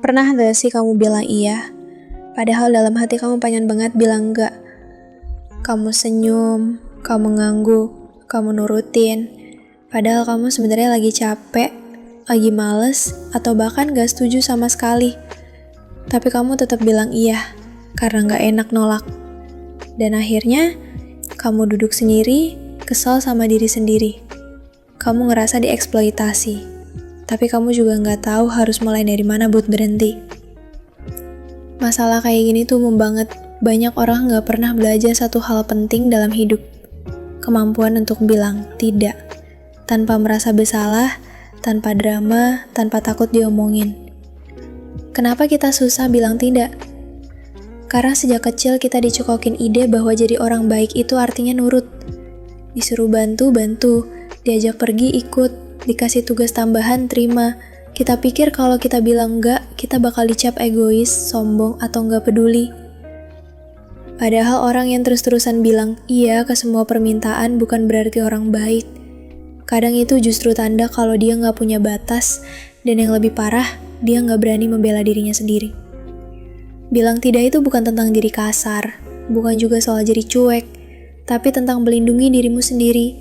Pernah gak sih kamu bilang iya, padahal dalam hati kamu pengen banget bilang enggak? Kamu senyum, kamu ngangguk, kamu nurutin, padahal kamu sebenarnya lagi capek, lagi males, atau bahkan gak setuju sama sekali. Tapi kamu tetap bilang iya, karena gak enak nolak. Dan akhirnya, kamu duduk sendiri, kesal sama diri sendiri. Kamu ngerasa dieksploitasi. Tapi kamu juga nggak tahu harus mulai dari mana buat berhenti. Masalah kayak gini tuh umum banget. Banyak orang nggak pernah belajar satu hal penting dalam hidup. Kemampuan untuk bilang tidak. Tanpa merasa bersalah, tanpa drama, tanpa takut diomongin. Kenapa kita susah bilang tidak? Karena sejak kecil kita dicekokin ide bahwa jadi orang baik itu artinya nurut. Disuruh bantu, diajak pergi, ikut. Dikasih tugas tambahan, terima. Kita pikir kalau kita bilang enggak, kita bakal dicap egois, sombong, atau enggak peduli. Padahal orang yang terus-terusan bilang iya ke semua permintaan bukan berarti orang baik. Kadang itu justru tanda kalau dia nggak punya batas, dan yang lebih parah, dia nggak berani membela dirinya sendiri. Bilang tidak itu bukan tentang diri kasar, bukan juga soal jadi cuek, tapi tentang melindungi dirimu sendiri.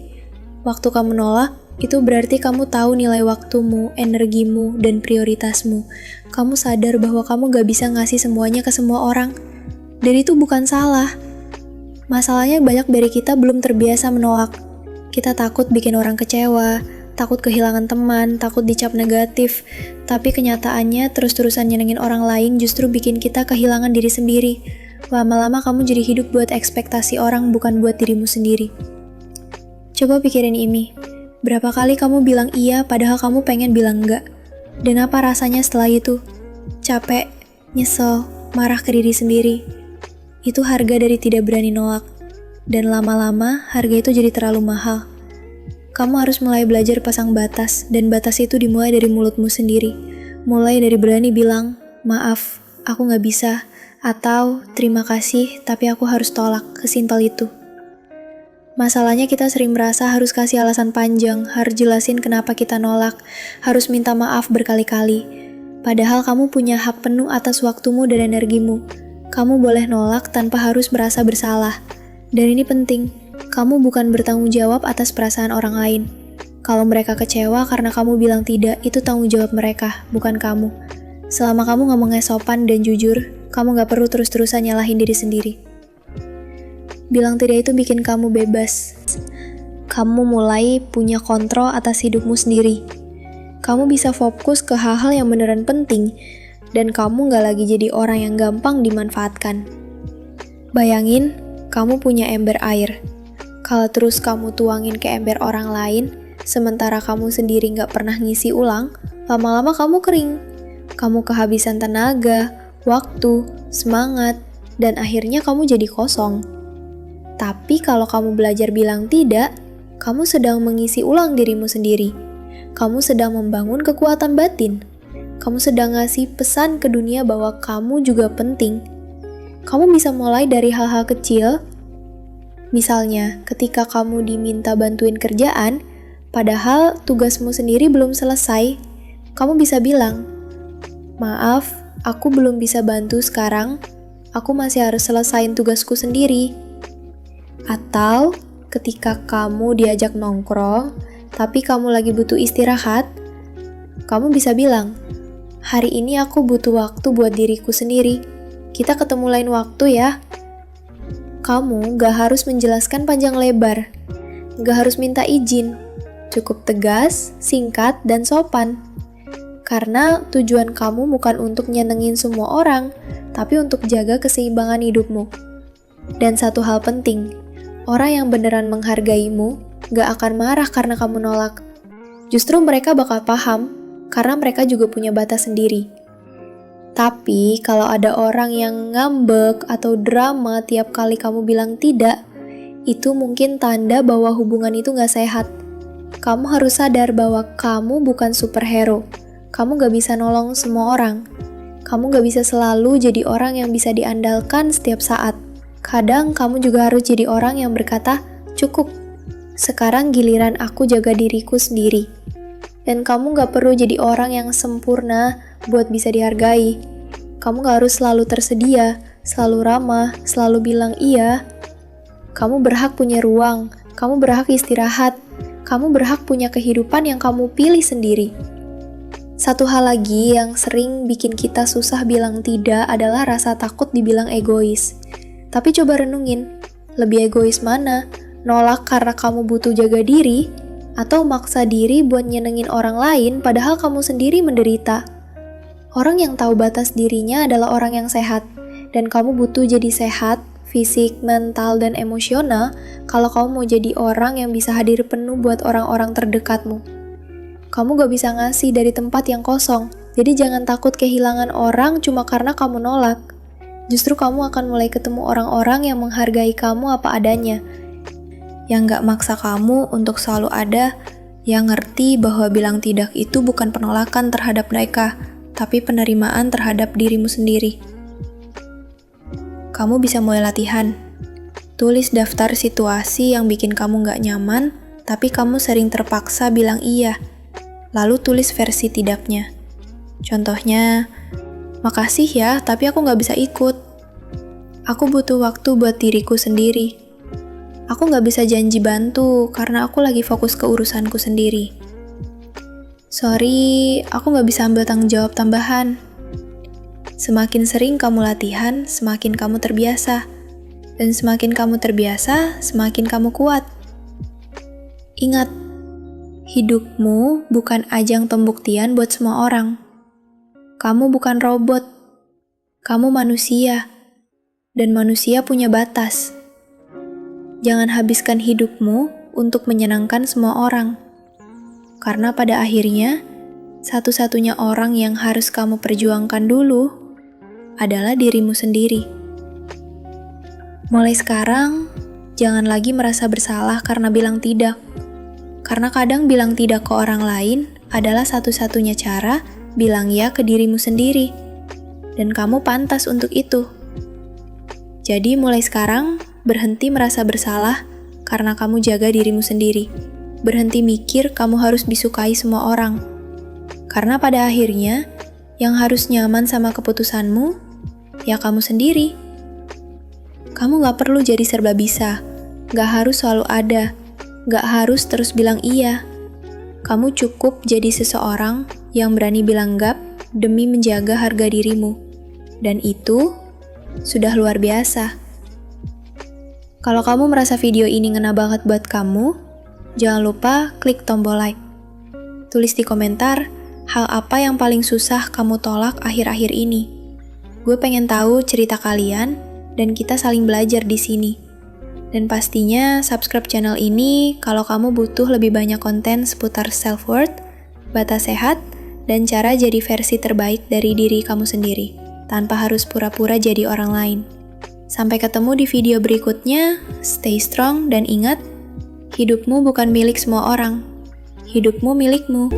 Waktu kamu nolak, itu berarti kamu tahu nilai waktumu, energimu, dan prioritasmu. Kamu sadar bahwa kamu gak bisa ngasih semuanya ke semua orang. Dan itu bukan salah. Masalahnya banyak dari kita belum terbiasa menolak. Kita takut bikin orang kecewa, takut kehilangan teman, takut dicap negatif. Tapi kenyataannya terus-terusan nyenengin orang lain justru bikin kita kehilangan diri sendiri. Lama-lama kamu jadi hidup buat ekspektasi orang, bukan buat dirimu sendiri. Coba pikirin ini. Berapa kali kamu bilang iya padahal kamu pengen bilang enggak? Dan apa rasanya setelah itu? Capek, nyesel, marah ke diri sendiri. Itu harga dari tidak berani nolak. Dan lama-lama harga itu jadi terlalu mahal. Kamu harus mulai belajar pasang batas, dan batas itu dimulai dari mulutmu sendiri. Mulai dari berani bilang, maaf, aku gak bisa. Atau, terima kasih, tapi aku harus tolak. Sesimpel itu. Masalahnya kita sering merasa harus kasih alasan panjang, harus jelasin kenapa kita nolak, harus minta maaf berkali-kali. Padahal kamu punya hak penuh atas waktumu dan energimu. Kamu boleh nolak tanpa harus merasa bersalah. Dan ini penting, kamu bukan bertanggung jawab atas perasaan orang lain. Kalau mereka kecewa karena kamu bilang tidak, itu tanggung jawab mereka, bukan kamu. Selama kamu ngomongnya sopan dan jujur, kamu gak perlu terus-terusan nyalahin diri sendiri. Bilang tidak itu bikin kamu bebas. Kamu mulai punya kontrol atas hidupmu sendiri. Kamu bisa fokus ke hal-hal yang beneran penting, dan kamu gak lagi jadi orang yang gampang dimanfaatkan. Bayangin, kamu punya ember air. Kalau terus kamu tuangin ke ember orang lain, sementara kamu sendiri gak pernah ngisi ulang, lama-lama kamu kering. Kamu kehabisan tenaga, waktu, semangat, dan akhirnya kamu jadi kosong. Tapi kalau kamu belajar bilang tidak, kamu sedang mengisi ulang dirimu sendiri. Kamu sedang membangun kekuatan batin. Kamu sedang ngasih pesan ke dunia bahwa kamu juga penting. Kamu bisa mulai dari hal-hal kecil. Misalnya, ketika kamu diminta bantuin kerjaan, padahal tugasmu sendiri belum selesai, kamu bisa bilang, maaf, aku belum bisa bantu sekarang. Aku masih harus selesain tugasku sendiri. Atau ketika kamu diajak nongkrong, tapi kamu lagi butuh istirahat, kamu bisa bilang, hari ini aku butuh waktu buat diriku sendiri. Kita ketemu lain waktu ya. Kamu gak harus menjelaskan panjang lebar, gak harus minta izin. Cukup tegas, singkat, dan sopan. Karena tujuan kamu bukan untuk nyenengin semua orang, tapi untuk jaga keseimbangan hidupmu. Dan satu hal penting, orang yang beneran menghargaimu gak akan marah karena kamu nolak. Justru mereka bakal paham, karena mereka juga punya batas sendiri. Tapi kalau ada orang yang ngambek atau drama tiap kali kamu bilang tidak, itu mungkin tanda bahwa hubungan itu gak sehat. Kamu harus sadar bahwa kamu bukan superhero. Kamu gak bisa nolong semua orang. Kamu gak bisa selalu jadi orang yang bisa diandalkan setiap saat. Kadang kamu juga harus jadi orang yang berkata, cukup, sekarang giliran aku jaga diriku sendiri. Dan kamu gak perlu jadi orang yang sempurna, buat bisa dihargai. Kamu gak harus selalu tersedia, selalu ramah, selalu bilang iya. Kamu berhak punya ruang, kamu berhak istirahat, kamu berhak punya kehidupan yang kamu pilih sendiri. Satu hal lagi yang sering bikin kita susah bilang tidak adalah rasa takut dibilang egois. Tapi coba renungin, lebih egois mana? Nolak karena kamu butuh jaga diri, atau maksa diri buat nyenengin orang lain padahal kamu sendiri menderita? Orang yang tahu batas dirinya adalah orang yang sehat, dan kamu butuh jadi sehat, fisik, mental, dan emosional kalau kamu mau jadi orang yang bisa hadir penuh buat orang-orang terdekatmu. Kamu gak bisa ngasih dari tempat yang kosong, jadi jangan takut kehilangan orang cuma karena kamu nolak. Justru kamu akan mulai ketemu orang-orang yang menghargai kamu apa adanya, yang gak maksa kamu untuk selalu ada, yang ngerti bahwa bilang tidak itu bukan penolakan terhadap mereka, tapi penerimaan terhadap dirimu sendiri. Kamu bisa mulai latihan. Tulis daftar situasi yang bikin kamu gak nyaman, tapi kamu sering terpaksa bilang iya. Lalu tulis versi tidaknya. Contohnya, makasih ya, tapi aku gak bisa ikut. Aku butuh waktu buat diriku sendiri. Aku gak bisa janji bantu karena aku lagi fokus ke urusanku sendiri. Sorry, aku gak bisa ambil tanggung jawab tambahan. Semakin sering kamu latihan, semakin kamu terbiasa. Dan semakin kamu terbiasa, semakin kamu kuat. Ingat, hidupmu bukan ajang pembuktian buat semua orang. Kamu bukan robot. Kamu manusia. Dan manusia punya batas. Jangan habiskan hidupmu untuk menyenangkan semua orang. Karena pada akhirnya, satu-satunya orang yang harus kamu perjuangkan dulu adalah dirimu sendiri. Mulai sekarang, jangan lagi merasa bersalah karena bilang tidak. Karena kadang bilang tidak ke orang lain adalah satu-satunya cara bilang ya ke dirimu sendiri. Dan kamu pantas untuk itu. Jadi mulai sekarang, berhenti merasa bersalah karena kamu jaga dirimu sendiri. Berhenti mikir kamu harus disukai semua orang. Karena pada akhirnya, yang harus nyaman sama keputusanmu, ya kamu sendiri. Kamu gak perlu jadi serba bisa, gak harus selalu ada, gak harus terus bilang iya. Kamu cukup jadi seseorang yang berani bilang enggak demi menjaga harga dirimu. Dan itu sudah luar biasa. Kalau kamu merasa video ini ngena banget buat kamu, jangan lupa klik tombol like. Tulis di komentar hal apa yang paling susah kamu tolak akhir-akhir ini. Gue pengen tahu cerita kalian dan kita saling belajar di sini. Dan pastinya subscribe channel ini kalau kamu butuh lebih banyak konten seputar self-worth, batas sehat, dan cara jadi versi terbaik dari diri kamu sendiri, tanpa harus pura-pura jadi orang lain. Sampai ketemu di video berikutnya, stay strong dan ingat, hidupmu bukan milik semua orang, hidupmu milikmu.